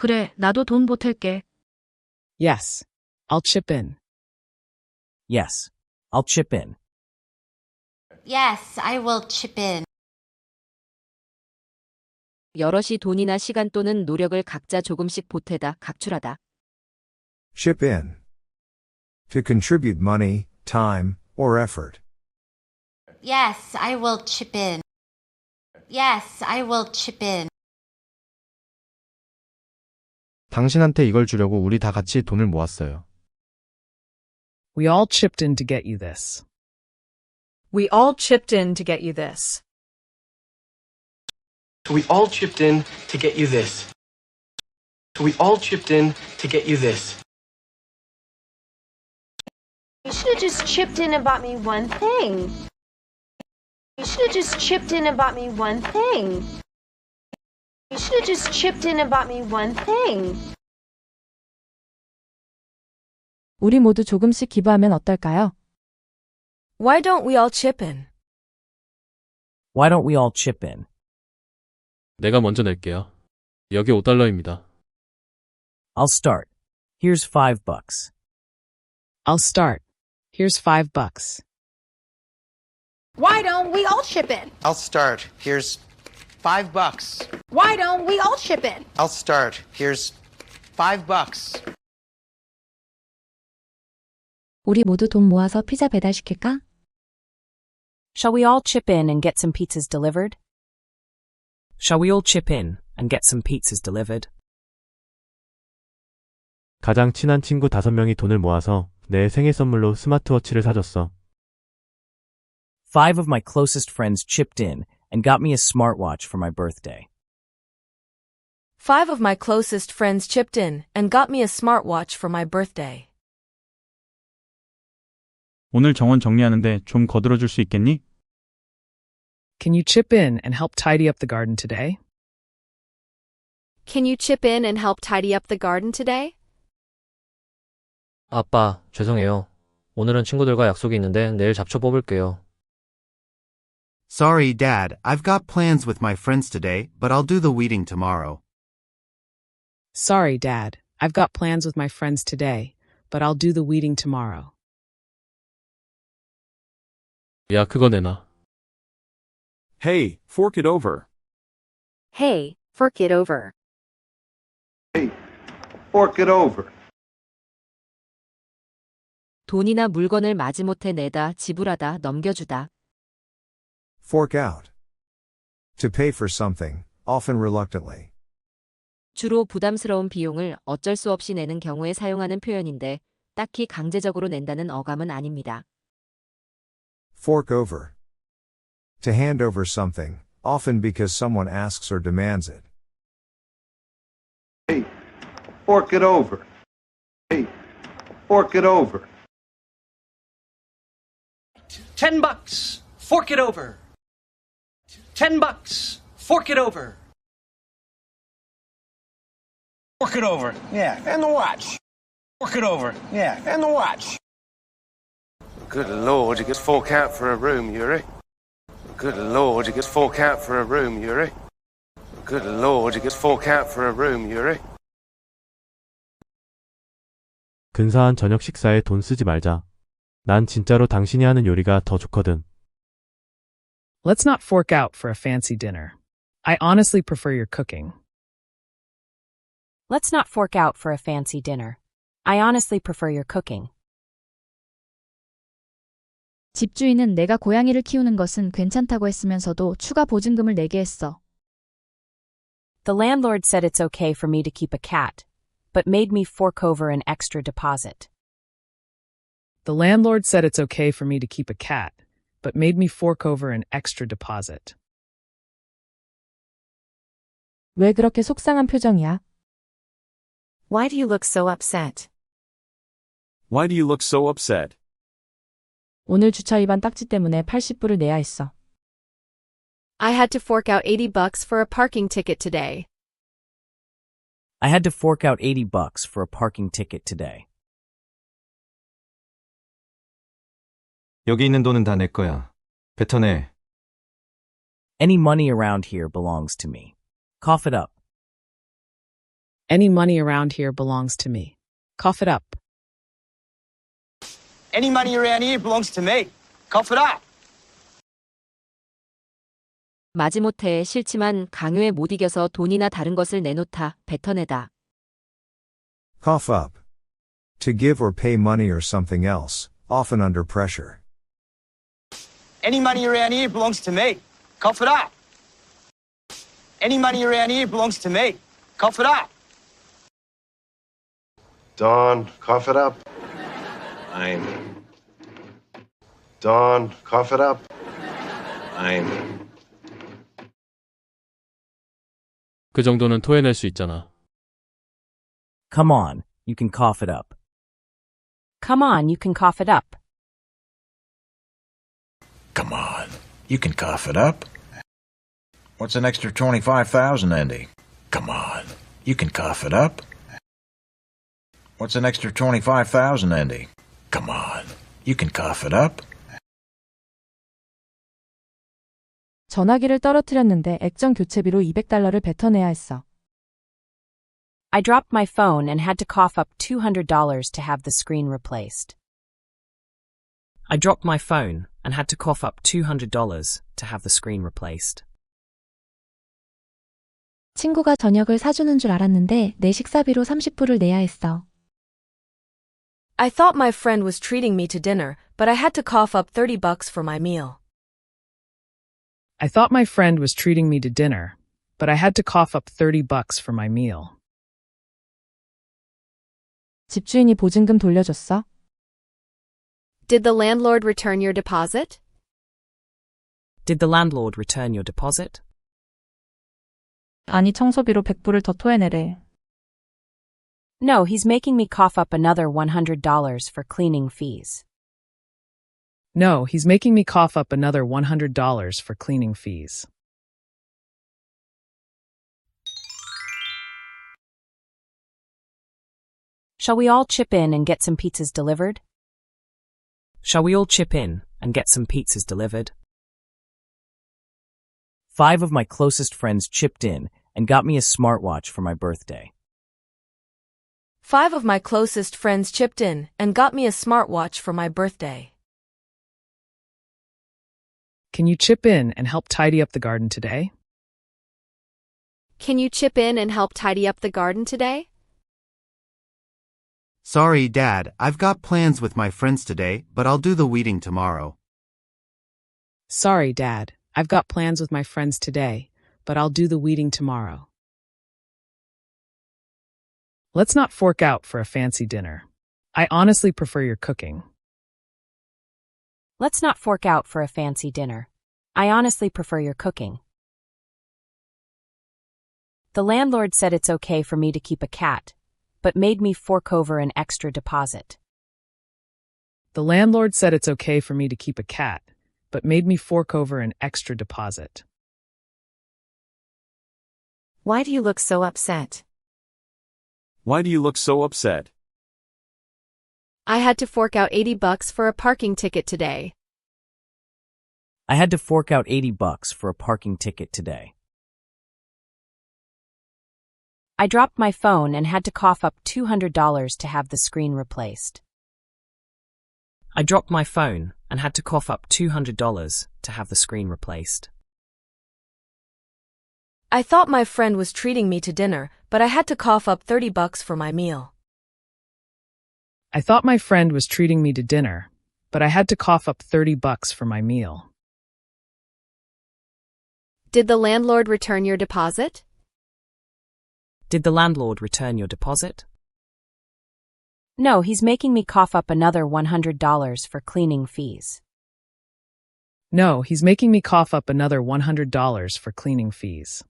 그래, 나도 돈 보탤게. Yes, I'll chip in. Yes, I'll chip in. Yes, I will chip in. 여럿이 돈이나 시간 또는 노력을 각자 조금씩 보태다, 각출하다. Chip in. To contribute money, time, or effort. Yes, I will chip in. Yes, I will chip in. 당신한테 이걸 주려고 우리 다 같이 돈을 모았어요. We all chipped in to get you this. We all chipped in to get you this. We all chipped in to get you this. We all chipped in to get you this. You should have just chipped in and bought me one thing. You should have just chipped in and bought me one thing. You should have just chipped in and bought me one thing. 우리 모두 조금씩 기부하면 어떨까요? Why don't we all chip in? Why don't we all chip in? 내가 먼저 낼게요. 여기 $5입니다. I'll start. Here's $5. I'll start. Here's $5. Why don't we all chip in? I'll start. Here's $5. Why don't we all chip in? I'll start. Here's $5. 우리 모두 돈 모아서 피자 배달시킬까? Shall we all chip in and get some pizzas delivered? Shall we all chip in and get some pizzas delivered? 가장 친한 친구 5명이 돈을 모아서 내 생일 선물로 스마트워치를 사줬어. 5 of my closest friends chipped in and got me a smartwatch for my birthday. 5 of my closest friends chipped in and got me a smartwatch for my birthday. 오늘 정원 정리하는데 좀 거들어줄 수 있겠니? Can you chip in and help tidy up the garden today? Can you chip in and help tidy up the garden today? 아빠, 죄송해요. 오늘은 친구들과 약속이 있는데 내일 잡초 뽑을게요. Sorry, Dad. I've got plans with my friends today, but I'll do the weeding tomorrow. Sorry, Dad. I've got plans with my friends today, but I'll do the weeding tomorrow. 야, 그거 내놔. Hey, fork it over. Hey, fork it over. Hey, fork it over. 돈이나 물건을 마지못해 내다, 지불하다, 넘겨주다. Fork out. To pay for something, often reluctantly. 주로 부담스러운 비용을 어쩔 수 없이 내는 경우에 사용하는 표현인데 딱히 강제적으로 낸다는 어감은 아닙니다. Fork over. To hand over something, often because someone asks or demands it. Hey, fork it over. Hey, fork it over. $10. Fork it over. $10. Fork it over. Fork it over. Yeah, and the watch. Fork it over. Yeah, and the watch. Good Lord, you could fork out for a room, Yuri. Good Lord, you could fork out for a room, Yuri. Good Lord, you could fork out for a room, Yuri. 근사한 저녁 식사에 돈 쓰지 말자. 난 진짜로 당신이 하는 요리가 더 좋거든. Let's not fork out for a fancy dinner. I honestly prefer your cooking. Let's not fork out for a fancy dinner. I honestly prefer your cooking. 집주인은 내가 고양이를 키우는 것은 괜찮다고 했으면서도 추가 보증금을 내게 했어. The landlord said it's okay for me to keep a cat, but made me fork over an extra deposit. The landlord said it's okay for me to keep a cat, but made me fork over an extra deposit. 왜 그렇게 속상한 표정이야? Why do you look so upset? Why do you look so upset? 오늘 주차 위반 딱지 때문에 80불을 내야 했어. I had to fork out $80 for a parking ticket today. I had to fork out $80 for a parking ticket today. 여기 있는 돈은 다 내 거야. 뱉어내. Any money around here belongs to me. Cough it up. Any money around here belongs to me. Cough it up. Any money around here belongs to me. Cough it up. 마지못해 싫지만 강요에 못 이겨서 돈이나 다른 것을 내놓다, 뱉어내다. Cough up. To give or pay money or something else, often under pressure. Any money around here belongs to me. Cough it up. Any money around here belongs to me. Cough it up. Dawn, cough it up. Dawn, cough it up. 그 정도는 토해낼 수 있잖아. Come on, you can cough it up. Come on, you can cough it up. Come on, you can cough it up. What's an extra 25,000, Andy? Come on, you can cough it up. What's an extra 25,000, Andy? Come on, you can cough it up. 전화기를 떨어뜨렸는데 액정 교체비로 $200를 뱉어내야 했어. I dropped my phone and had to cough up $200 to have the screen replaced. I dropped my phone and had to cough up $200 to have the screen replaced. 친구가 저녁을 사주는 줄 알았는데 내 식사비로 30불을 내야 했어. I thought my friend was treating me to dinner, but I had to cough up $30 for my meal. I thought my friend was treating me to dinner, but I had to cough up $30 for my meal. 집주인이 보증금 돌려줬어? Did the landlord return your deposit? Did the landlord return your deposit? 아니, 청소비로 100불을 더 토해내래. No, he's making me cough up another $100 for cleaning fees. No, he's making me cough up another $100 for cleaning fees. Shall we all chip in and get some pizzas delivered? Shall we all chip in and get some pizzas delivered? 5 of my closest friends chipped in and got me a smartwatch for my birthday. 5 of my closest friends chipped in and got me a smartwatch for my birthday. Can you chip in and help tidy up the garden today? Can you chip in and help tidy up the garden today? Sorry, Dad, I've got plans with my friends today, but I'll do the weeding tomorrow. Sorry, Dad. I've got plans with my friends today, but I'll do the weeding tomorrow. Let's not fork out for a fancy dinner. I honestly prefer your cooking. Let's not fork out for a fancy dinner. I honestly prefer your cooking. The landlord said it's okay for me to keep a cat, but made me fork over an extra deposit. The landlord said it's okay for me to keep a cat, but made me fork over an extra deposit. Why do you look so upset? Why do you look so upset? I had to fork out $80 for a parking ticket today. I had to fork out $80 for a parking ticket today. I dropped my phone and had to cough up $200 to have the screen replaced. I dropped my phone and had to cough up $200 to have the screen replaced. I thought my friend was treating me to dinner, but I had to cough up $30 for my meal. I thought my friend was treating me to dinner, but I had to cough up $30 for my meal. Did the landlord return your deposit? Did the landlord return your deposit? No, he's making me cough up another $100 for cleaning fees. No, he's making me cough up another $100 for cleaning fees.